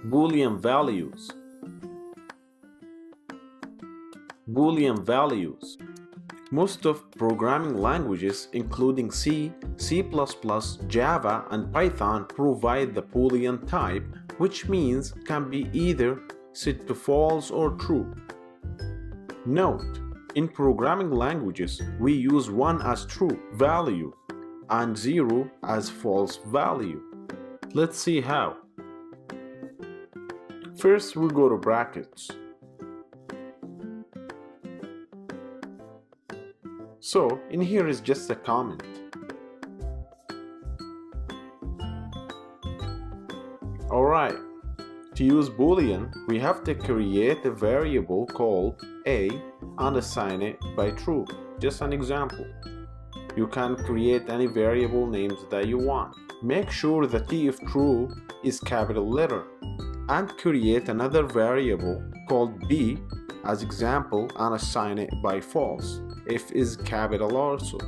Boolean values. Boolean values. Most of programming languages, including C, C++, Java, and Python, provide the Boolean type, which means can be either set to false or true. Note: in programming languages, we use 1 as true value and 0 as false value. Let's see how. First, we go to brackets. So, in here is just a comment. Alright, to use Boolean, we have to create a variable called a and assign it by true. Just an example. You can create any variable names that you want. Make sure the T of true is capital letter, and create another variable called b as example and assign it by false if is capital also.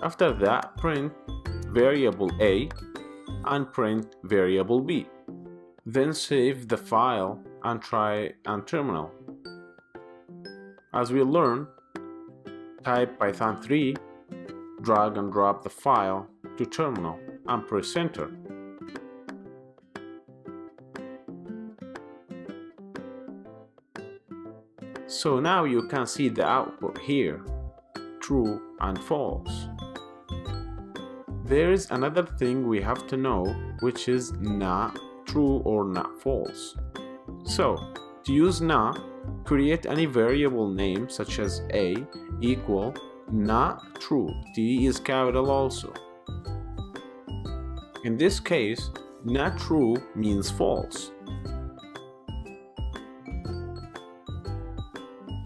After that, print variable a and print variable b. Then save the file and try on terminal. As we learn, type Python 3, drag and drop the file to terminal and press enter. So now you can see the output here, true and false. There is another thing we have to know, which is not true or not false. So, to use not, create any variable name such as a equal not true. T is capital also. In this case, not true means false.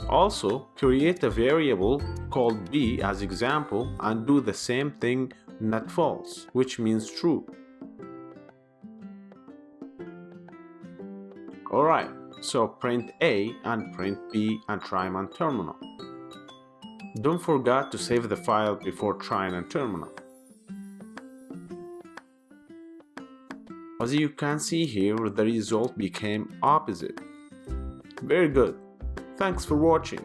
Also, create a variable called b as example and do the same thing, not false, which means true. Alright, so print a and print b and try them on terminal. Don't forget to save the file before trying on terminal. As you can see here, the result became opposite. Very good. Thanks for watching.